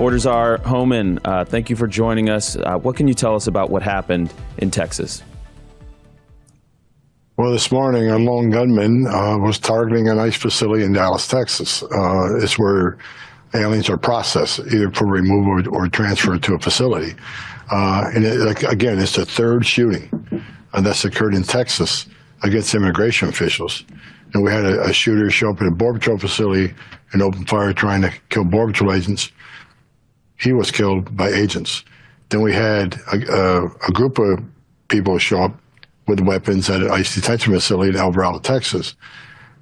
Border Czar Homan, thank you for joining us. What can you tell us about what happened in Texas? Well, this morning, a lone gunman was targeting an ICE facility in Dallas, Texas. It's where aliens are processed, either for removal or transfer to a facility. Again, it's the third shooting that's occurred in Texas against immigration officials. And we had a shooter show up at a Border Patrol facility and open fire trying to kill Border Patrol agents. He was killed by agents. Then we had a group of people show up with weapons at an ICE detention facility in Alvarado, Texas,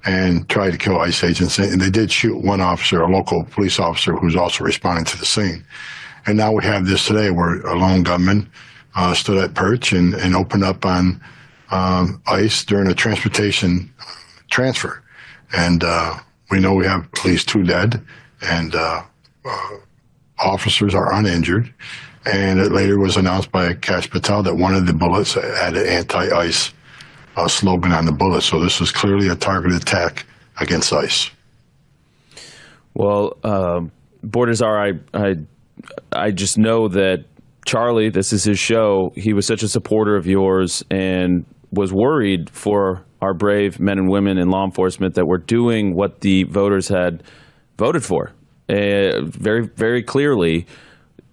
and tried to kill ICE agents. And they did shoot one officer, a local police officer, who's also responding to the scene. And now we have this today where a lone gunman stood at perch and opened up on ICE during a transportation transfer. And we know we have at least 2 dead, and officers are uninjured. And it later was announced by Cash Patel that one of the bullets had an anti-ICE slogan on the bullet. So this was clearly a targeted attack against ICE. Well, Border Czar, I just know that Charlie, this is his show, he was such a supporter of yours and was worried for our brave men and women in law enforcement that were doing what the voters had voted for, very, very clearly,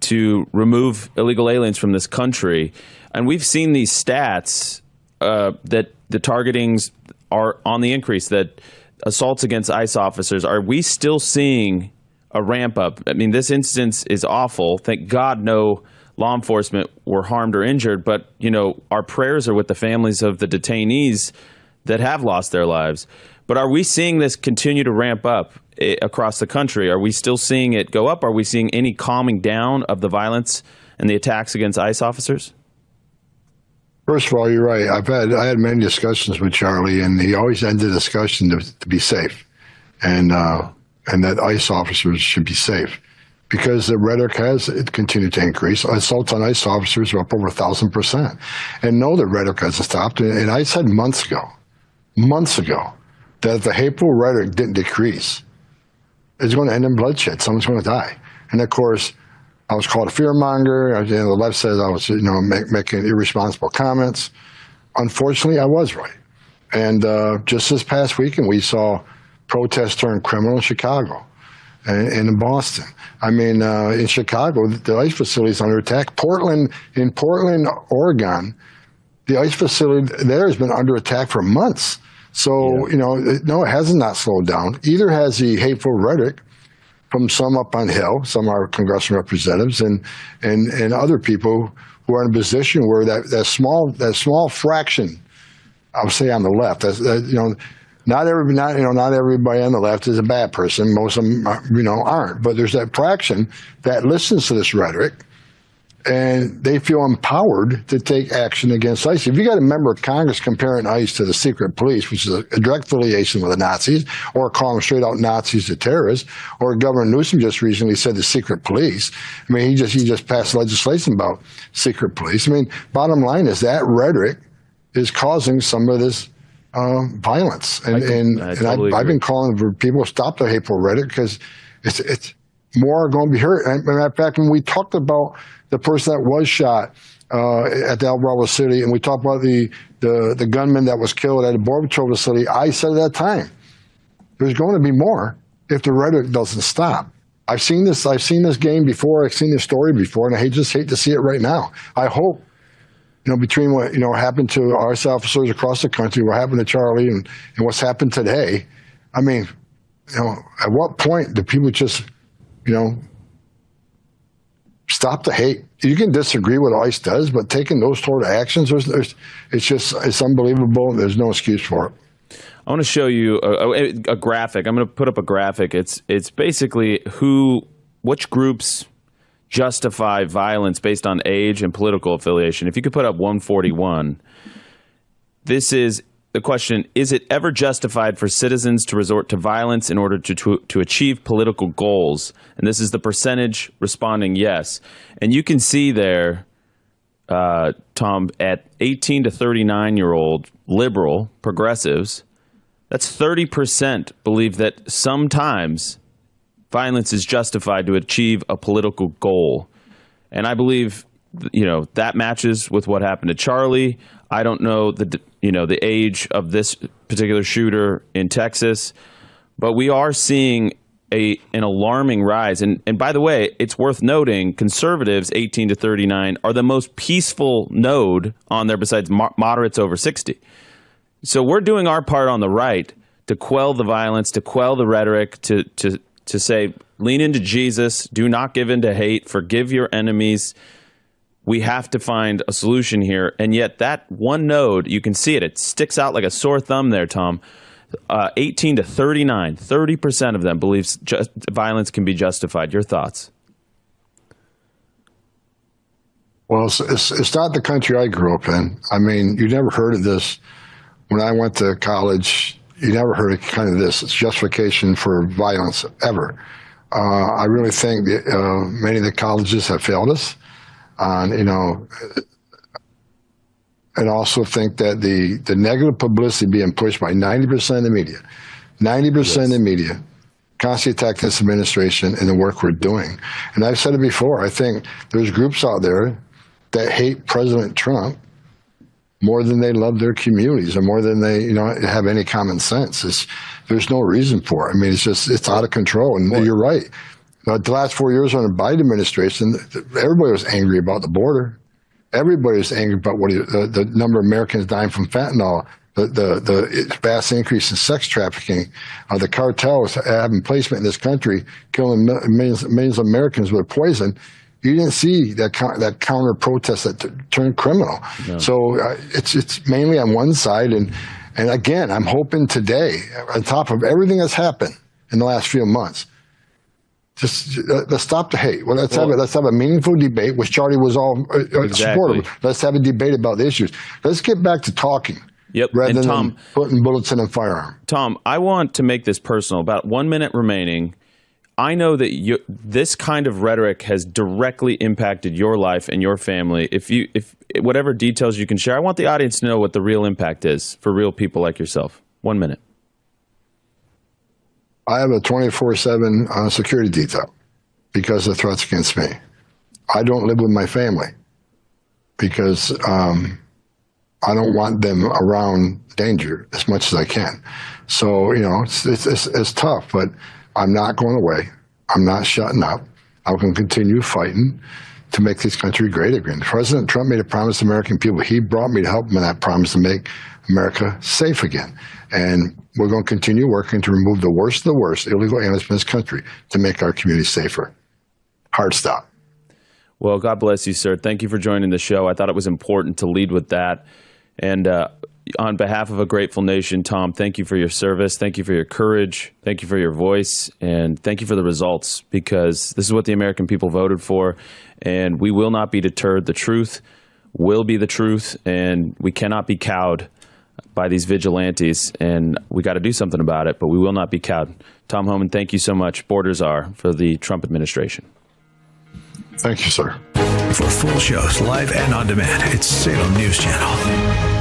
to remove illegal aliens from this country. And we've seen these stats that the targetings are on the increase, that assaults against ICE officers. Are we still seeing a ramp up? I mean, this instance is awful. Thank God no law enforcement were harmed or injured, but, you know, our prayers are with the families of the detainees that have lost their lives. But are we seeing this continue to ramp up across the country? Are we still seeing it go up? Are we seeing any calming down of the violence and the attacks against ICE officers? First of all, you're right. I had many discussions with Charlie, and he always ended the discussion to be safe, and that ICE officers should be safe, because the rhetoric has continued to increase. Assaults on ICE officers are up over 1,000%, and no, the rhetoric hasn't stopped. And I said months ago, that if the hateful rhetoric didn't decrease, it's going to end in bloodshed. Someone's going to die. And of course, I was called a fearmonger. The left says I was, making irresponsible comments. Unfortunately, I was right. And just this past weekend, we saw protests turn criminal in Chicago and in Boston. I mean, in Chicago, the ICE facility is under attack. In Portland, Oregon, the ICE facility there has been under attack for months. So, no, it has not slowed down. Either has the hateful rhetoric from some up on Hill, some of our congressional representatives, and other people who are in a position where that small fraction, I would say on the left, not everybody on the left is a bad person. Most of them, aren't. But there's that fraction that listens to this rhetoric, and they feel empowered to take action against ICE. If you got a member of Congress comparing ICE to the secret police, which is a direct affiliation with the Nazis, or calling straight out Nazis to terrorists, or Governor Newsom just recently said the secret police. I mean, he just passed legislation about secret police. I mean, bottom line is that rhetoric is causing some of this violence. And I've been calling for people to stop the hateful rhetoric, because it's more are going to be hurt. And matter of fact, when we talked about the person that was shot at the Alvarado City, and we talked about the gunman that was killed at a Border Patrol facility, I said at that time, there's going to be more if the rhetoric doesn't stop. I've seen this game before. I've seen this story before, and I just hate to see it right now. I hope, between what happened to our officers across the country, what happened to Charlie, and what's happened today. I mean, at what point do people just, stop the hate? You can disagree with what ICE does, but taking those sort of actions, it's unbelievable. There's no excuse for it. I want to show you a graphic. I'm going to put up a graphic. It's basically which groups justify violence based on age and political affiliation. If you could put up 141, this is the question: is it ever justified for citizens to resort to violence in order to achieve political goals? And this is the percentage responding yes. And you can see there, Tom, at 18 to 39-year-old liberal progressives, that's 30% believe that sometimes violence is justified to achieve a political goal. And I believe, that matches with what happened to Charlie. I don't know the age of this particular shooter in Texas, but we are seeing an alarming rise. And by the way, it's worth noting conservatives 18 to 39 are the most peaceful node on there besides moderates over 60. So we're doing our part on the right to quell the violence, to quell the rhetoric, to say, lean into Jesus, do not give in to hate, forgive your enemies. We have to find a solution here. And yet that one node, you can see it. It sticks out like a sore thumb there, Tom. 18 to 39, 30% of them believes violence can be justified. Your thoughts? Well, it's not the country I grew up in. I mean, you never heard of this. When I went to college, you never heard of kind of this. It's justification for violence ever. I really think many of the colleges have failed us. And also think that the negative publicity being pushed by 90% of the media, 90% of the media constantly attack this administration and the work we're doing. And I've said it before, I think there's groups out there that hate President Trump more than they love their communities or more than they, have any common sense. There's no reason for it. I mean, it's out of control. And you're right. The last 4 years under the Biden administration, everybody was angry about the border. Everybody was angry about the number of Americans dying from fentanyl, the vast increase in sex trafficking, the cartels having placement in this country, killing millions of Americans with poison. You didn't see that counter protest that turned criminal. No. So it's mainly on one side, and again, I'm hoping today, on top of everything that's happened in the last few months, just let's stop the hate. Well, let's have a meaningful debate, which Charlie was all supportive. Let's have a debate about the issues. Let's get back to talking. Yep. Rather than putting bullets in a firearm. Tom, I want to make this personal. About 1 minute remaining. I know that this kind of rhetoric has directly impacted your life and your family. If whatever details you can share, I want the audience to know what the real impact is for real people like yourself. 1 minute. I have a 24/7 security detail because of threats against me. I don't live with my family because I don't want them around danger as much as I can. So, it's tough, but I'm not going away. I'm not shutting up. I'm going to continue fighting to make this country great again. President Trump made a promise to American people. He brought me to help him in that promise to make America safe again. And we're going to continue working to remove the worst of the worst illegal aliens from this country to make our community safer. Hard stop. Well, God bless you, sir. Thank you for joining the show. I thought it was important to lead with that. And on behalf of a grateful nation, Tom, thank you for your service. Thank you for your courage. Thank you for your voice. And thank you for the results, because this is what the American people voted for. And we will not be deterred. The truth will be the truth. And we cannot be cowed by these vigilantes. And we got to do something about it, but we will not be cowed. Tom Homan, thank you so much. Borders are for the Trump administration. Thank you, sir. For full shows, live and on demand, it's Salem News Channel.